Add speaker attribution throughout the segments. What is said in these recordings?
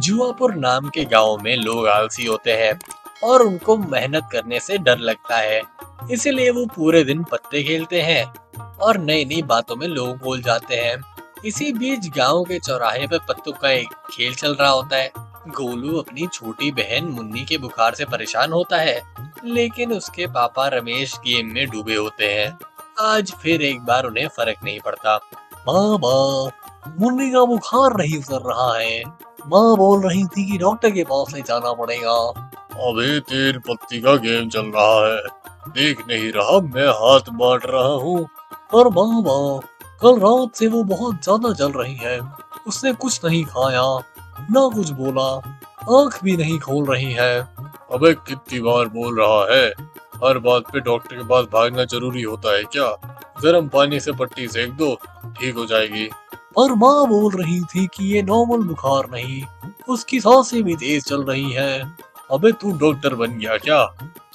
Speaker 1: जुआपुर नाम के गांव में लोग आलसी होते हैं और उनको मेहनत करने से डर लगता है। इसीलिए वो पूरे दिन पत्ते खेलते हैं और नई नई बातों में लोग बोल जाते हैं। इसी बीच गांव के चौराहे पर पत्तों का एक खेल चल रहा होता है। गोलू अपनी छोटी बहन मुन्नी के बुखार से परेशान होता है, लेकिन उसके पापा रमेश गेम में डूबे होते हैं। आज फिर एक बार उन्हें फर्क नहीं पड़ता। पापा, मुन्नी का बुखार नहीं उतर रहा है। माँ बोल रही थी कि डॉक्टर के पास ले जाना पड़ेगा।
Speaker 2: अबे तीन पत्ती का गेम चल रहा है, देख नहीं रहा मैं हाथ बांट रहा हूँ।
Speaker 1: पर मामा, कल रात से वो बहुत ज्यादा जल रही है। उसने कुछ नहीं खाया, ना कुछ बोला, आंख भी नहीं खोल रही है।
Speaker 2: अबे कितनी बार बोल रहा है, हर बात पे डॉक्टर के पास भागना जरूरी होता है क्या? गर्म पानी से पट्टी सेक दो, ठीक हो जाएगी।
Speaker 1: पर माँ बोल रही थी कि ये नॉर्मल बुखार नहीं, उसकी सांसें भी तेज चल रही है।
Speaker 2: अबे तू डॉक्टर बन गया क्या?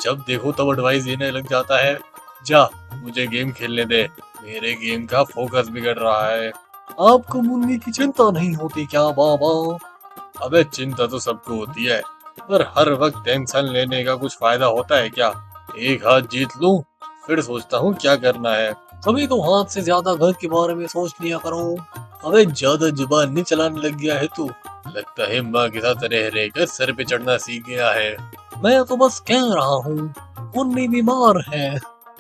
Speaker 2: जब देखो तब एडवाइस देने लग जाता है। जा, मुझे गेम खेलने दे, मेरे गेम का फोकस बिगड़ रहा है।
Speaker 1: आपको मुन्नी की चिंता नहीं होती क्या बाबा?
Speaker 2: अबे चिंता तो सबको होती है, पर हर वक्त टेंशन लेने का कुछ फायदा होता है क्या? एक हाथ जीत लूं, फिर सोचता हूँ क्या करना है।
Speaker 1: कभी तो हाथ से ज्यादा घर के बारे में सोच लिया करो। अबे ज्यादा जुबान नहीं चलाने लग गया है तू।
Speaker 2: लगता है माँ के साथ रह रहकर सर पे चढ़ना सीख गया है।
Speaker 1: मैं तो बस कह रहा हूँ, मुन्नी बीमार है।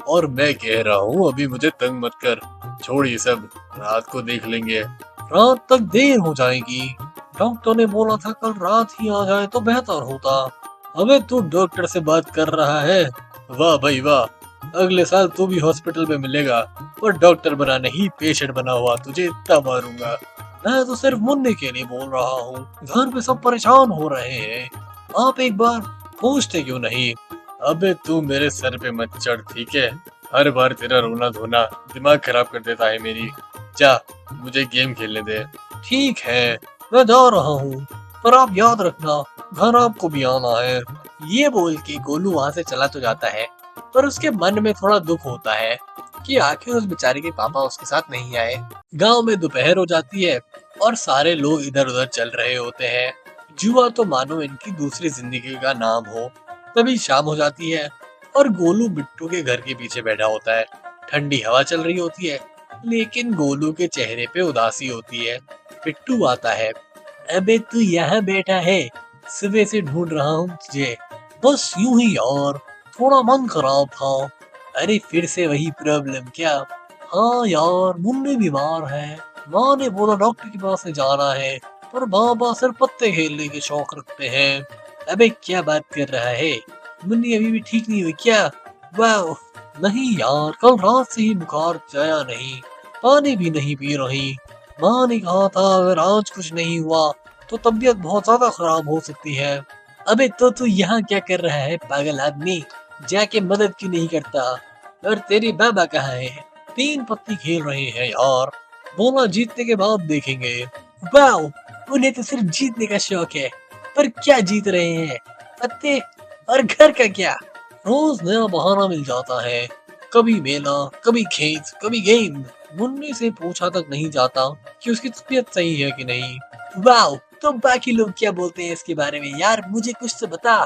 Speaker 2: और मैं कह रहा हूँ अभी मुझे तंग मत कर, छोड़ ये सब, रात को देख लेंगे।
Speaker 1: रात तक देर हो जाएगी। डॉक्टर ने बोला था कल रात ही आ जाए तो बेहतर होता। अबे तू डॉक्टर से बात कर रहा है?
Speaker 2: वाह भाई वाह, अगले साल तू भी हॉस्पिटल में मिलेगा, पर डॉक्टर बना नहीं पेशेंट बना हुआ तुझे इतना मारूंगा।
Speaker 1: मैं तो सिर्फ मुन्नी के लिए बोल रहा हूँ, घर पे सब परेशान हो रहे हैं। आप एक बार पूछते क्यों नहीं?
Speaker 2: अबे तू मेरे सर पे मत चढ़, ठीक है? हर बार तेरा रोना धोना दिमाग खराब कर देता है मेरी। जा, मुझे गेम खेलने दे।
Speaker 1: ठीक है, मैं जा रहा हूँ, पर आप याद रखना, घर आपको भी आना है। ये बोल के गोलू वहाँ से चला तो जाता है, पर उसके मन में थोड़ा दुख होता है कि आखिर उस बेचारे के पापा उसके साथ नहीं आए। गांव में दोपहर हो जाती है और सारे लोग इधर उधर चल रहे होते हैं। जुआ तो मानो इनकी दूसरी जिंदगी का नाम हो। तभी शाम हो जाती है और गोलू बिट्टू के घर के पीछे बैठा होता है। ठंडी हवा चल रही होती है, लेकिन गोलू के चेहरे पे उदासी होती है। बिट्टू आता है। अबे तू यहाँ बैठा है, सुबह से ढूंढ रहा हूँ तुझे। बस यूं ही यार, थोड़ा मन खराब था। अरे फिर से वही प्रॉब्लम क्या? हाँ यार, मुन्नी बीमार है। माँ ने बोला डॉक्टर के पास ले जाना है, पर बाबा सिर्फ पत्ते खेलने के शौक रखते हैं। अबे क्या बात कर रहा है? मुन्नी अभी भी ठीक नहीं हुई क्या? वाह, नहीं यार, कल रात से ही बुखार जाया नहीं, पानी भी नहीं पी रही। माँ ने कहा था अगर आज कुछ नहीं हुआ तो तबीयत बहुत ज्यादा खराब हो सकती है। अबे तो तू यहाँ क्या कर रहा है पागल आदमी? जाके मदद क्यों नहीं करता? और तेरे बाबा कहाँ है? तीन पत्ती खेल रहे हैं यार, बोला जीतने के बाद देखेंगे। वाह, उन्हें तो सिर्फ जीतने का शौक है, पर क्या जीत रहे हैं? पत्ते? और घर का क्या? रोज नया बहाना मिल जाता है, कभी मेला, कभी खेत, कभी गेम। मुन्नी से पूछा तक नहीं जाता कि उसकी तबीयत सही है कि नहीं। वाह, तो बाकी लोग क्या बोलते हैं इसके बारे में यार, मुझे कुछ तो बता।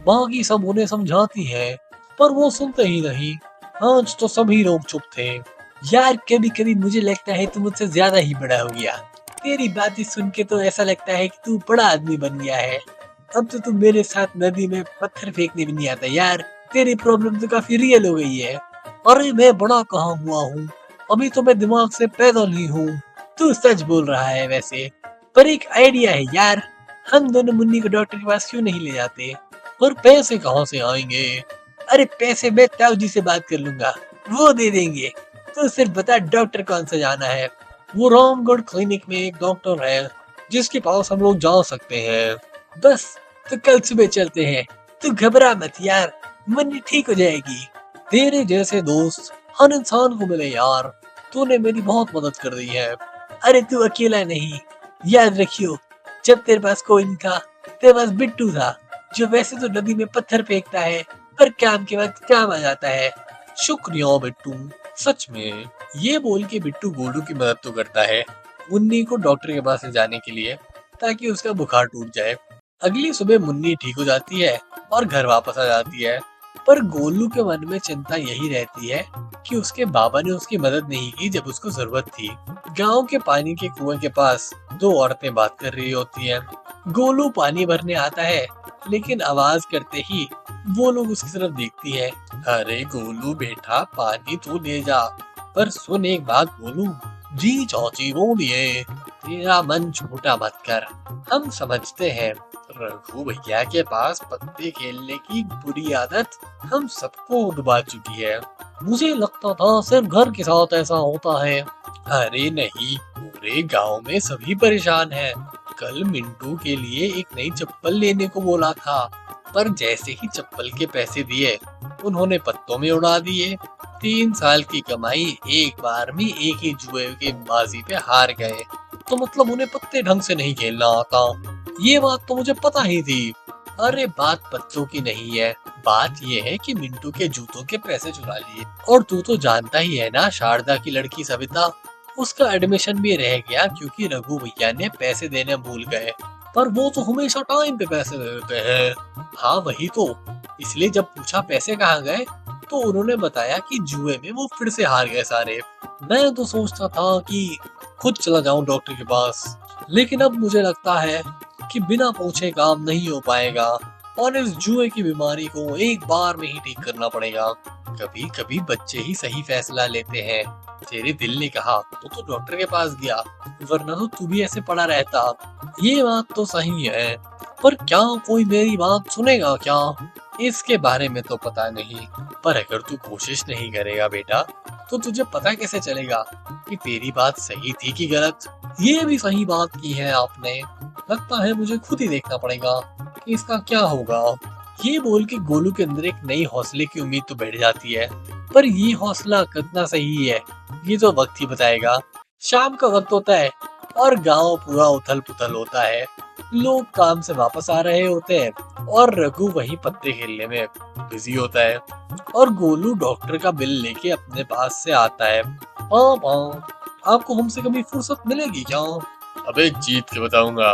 Speaker 1: बाकी सब उन्हें समझाती है, पर वो सुनते ही नहीं। आज तो सभी लोग चुप थे। यार कभी कभी मुझे लगता है तू मुझसे ज्यादा ही बड़ा हो गया। तेरी बातें सुन के तो ऐसा लगता है कि तू बड़ा आदमी बन गया है। अब तो तू मेरे साथ नदी में पत्थर फेंकने भी नहीं आता यार। तेरी प्रॉब्लम तो काफी रियल हो गई है। अरे मैं बड़ा कहाँ हुआ हूँ, अभी तो मैं दिमाग से पैदल ही हूँ। तू सच बोल रहा है वैसे, पर एक आइडिया है यार, हम दोनों मुन्नी को डॉक्टर के पास क्यों नहीं ले जाते? और पैसे कहाँ से आएंगे? अरे पैसे मैं ताऊ जी से बात कर लूंगा, वो दे देंगे। तो सिर्फ बता डॉक्टर कौन सा जाना है। वो रामगढ़ क्लिनिक में एक डॉक्टर है जिसके पास हम लोग जा सकते हैं। बस, तो कल सुबह चलते हैं। तू घबरा मत यार, मुन्नी ठीक हो जाएगी। तेरे जैसे दोस्त हर इंसान को मिले यार, तूने मेरी बहुत मदद कर दी है। अरे तू अकेला नहीं, याद रखियो, जब तेरे पास कोई नहीं था, तेरे पास बिट्टू था, जो वैसे तो नदी में पत्थर फेंकता है, पर काम के वक्त काम आ जाता है। शुक्रिया बिट्टू, सच में। ये बोल के बिट्टू गोलू की मदद तो करता है मुन्नी को डॉक्टर के पास ले जाने के लिए, ताकि उसका बुखार टूट जाए। अगली सुबह मुन्नी ठीक हो जाती है और घर वापस आ जाती है। पर गोलू के मन में चिंता यही रहती है कि उसके बाबा ने उसकी मदद नहीं की जब उसको जरूरत थी। गांव के पानी के कुएं के पास दो औरतें बात कर रही होती हैं। गोलू पानी भरने आता है, लेकिन आवाज करते ही वो लोग उसकी तरफ देखती है। अरे गोलू बेटा, पानी तो ले जा। पर सुन एक बात गोलू। जी चाची बोलिए। तेरा मन छोटा मत कर, हम समझते हैं। रघु भैया के पास पत्ते खेलने की बुरी आदत हम सबको डुबा चुकी है। मुझे लगता था सिर्फ घर के साथ ऐसा होता है। अरे नहीं, पूरे गांव में सभी परेशान हैं। कल मिंटू के लिए एक नई चप्पल लेने को बोला था, पर जैसे ही चप्पल के पैसे दिए उन्होंने पत्तों में उड़ा दिए। 3 साल की कमाई एक बार में एक ही जुए के बाजी पे हार गए। तो मतलब उन्हें पत्ते ढंग से नहीं खेलना आता। ये बात तो मुझे पता ही थी। अरे बात पत्तों की नहीं है, बात ये है कि मिंटू के जूतों के पैसे चुरा लिए। और तू तो जानता ही है ना, शारदा की लड़की सविता, उसका एडमिशन भी रह गया क्योंकि रघु भैया ने पैसे देने भूल गए। पर वो तो हमेशा टाइम पे पैसे दे देते हैं। हाँ वही तो, इसलिए जब पूछा पैसे कहाँ गए तो उन्होंने बताया कि जुए में वो फिर से हार गए सारे। मैं तो सोचता था कि खुद चला जाऊं डॉक्टर के पास, लेकिन अब मुझे लगता है कि बिना पूछे काम नहीं हो पाएगा और इस जुए की बीमारी को एक बार में ही ठीक करना पड़ेगा। कभी कभी बच्चे ही सही फैसला लेते हैं। तेरे दिल ने कहा तो डॉक्टर के पास गया, वरना तो तू भी ऐसे पड़ा रहता। ये बात तो सही है, पर क्या कोई मेरी बात सुनेगा क्या, इसके बारे में तो पता नहीं। पर अगर तू कोशिश नहीं करेगा बेटा, तो तुझे पता कैसे चलेगा कि तेरी बात सही थी कि गलत। ये भी सही बात की है आपने। लगता है मुझे खुद ही देखना पड़ेगा कि इसका क्या होगा। ये बोल के गोलू के अंदर एक नई हौसले की उम्मीद तो बैठ जाती है, पर ये हौसला कितना सही है ये तो वक्त ही बताएगा। शाम का वक्त होता है और गांव पूरा उथल पुथल होता है। लोग काम से वापस आ रहे होते हैं और रघु वहीं पत्ते खेलने में बिजी होता है। और गोलू डॉक्टर का बिल लेके अपने पास से आता है। हाँ, आपको हमसे कभी फुर्सत मिलेगी क्या?
Speaker 2: अबे जीत के बताऊंगा,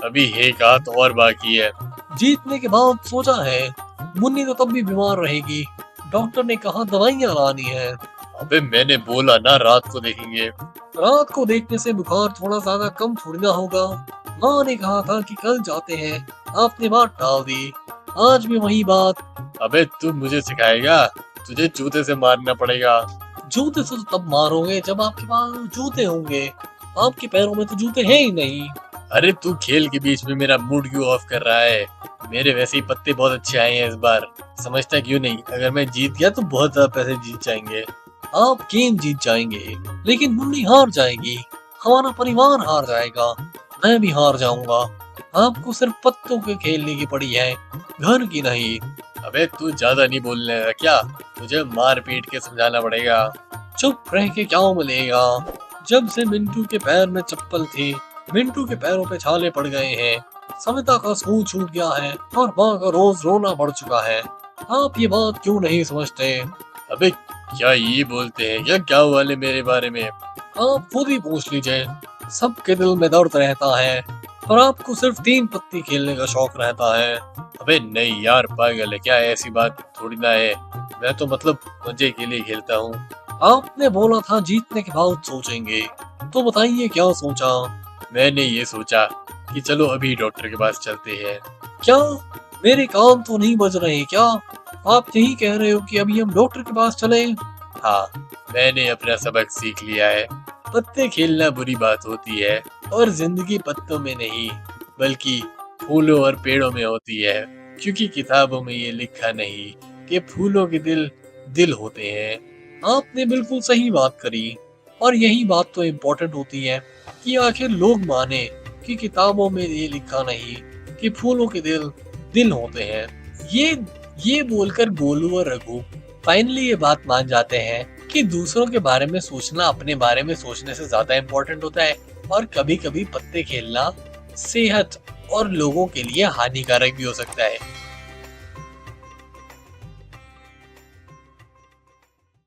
Speaker 2: अभी एक हाथ और बाकी है।
Speaker 1: जीतने के बाद सोचा है, मुन्नी तो तब भी बीमार रहेगी। डॉक्टर ने कहा दवाइयाँ लानी है।
Speaker 2: अबे मैंने बोला ना रात को देखेंगे।
Speaker 1: रात को देखने से बुखार थोड़ा ज्यादा कम थोड़ी ना होगा। माँ ने कहा था कि कल जाते हैं, आपने बात टाल दी। आज भी वही बात।
Speaker 2: अबे तू मुझे सिखाएगा? तुझे जूते से मारना पड़ेगा।
Speaker 1: जूते से तो तब मारोगे जब आपके पास जूते होंगे। आपके पैरों में तो जूते हैं ही नहीं।
Speaker 2: अरे तू खेल के बीच में मेरा मूड क्यों ऑफ कर रहा है? मेरे वैसे ही पत्ते बहुत अच्छे आए हैं इस बार, समझता क्यों नहीं? अगर मैं जीत गया तो बहुत ज्यादा पैसे जीत जाएंगे। आप गेम जीत जाएंगे, लेकिन मुन्नी हार जाएगी, हमारा परिवार हार जाएगा, मैं भी हार जाऊंगा। आपको सिर्फ पत्तों के खेलने की पड़ी है, घर की नहीं। अबे तू ज्यादा नहीं बोलने लगा क्या? तुझे मार पीट के समझाना पड़ेगा।
Speaker 1: चुप रह के क्या मिलेगा? जब से मिंटू के पैर में चप्पल थी, मिंटू के पैरों पे छाले पड़ गए हैं, सविता का स्कूल छूट गया है और माँ का रोज रोना बढ़ चुका है। आप ये बात क्यों नहीं समझते?
Speaker 2: अबे क्या ये बोलते हैं क्या गाँव वाले मेरे बारे में?
Speaker 1: आप खुद ही पूछ लीजिए। सबके दिल में दर्द रहता है, और आपको सिर्फ 3 पत्ती खेलने का शौक रहता है।
Speaker 2: अबे नहीं यार, पागल है क्या? ऐसी बात थोड़ी ना है, मैं तो मतलब मजे के लिए खेलता हूँ।
Speaker 1: आपने बोला था जीतने के बाद सोचेंगे, तो बताइए क्या सोचा?
Speaker 2: मैंने ये सोचा कि चलो अभी डॉक्टर के पास चलते हैं।
Speaker 1: क्या मेरे कान तो नहीं बज रहे क्या? आप यही कह रहे हो कि अभी हम डॉक्टर के पास चले?
Speaker 2: हाँ, मैंने अपना सबक सीख लिया है। पत्ते खेलना बुरी बात होती है, और जिंदगी पत्तों में नहीं बल्कि फूलों और पेड़ों में होती है। क्योंकि किताबों में ये लिखा नहीं कि फूलों के दिल दिल होते हैं। आपने बिल्कुल सही बात करी, और यही बात तो इम्पोर्टेंट होती है कि आखिर लोग माने कि किताबों में ये लिखा नहीं कि फूलों के दिल दिल होते हैं। ये बोलकर गोलू और रघु फाइनली ये बात मान जाते हैं कि दूसरों के बारे में सोचना अपने बारे में सोचने से ज्यादा इम्पोर्टेंट होता है, और कभी कभी पत्ते खेलना सेहत और लोगों के लिए हानिकारक भी हो सकता है।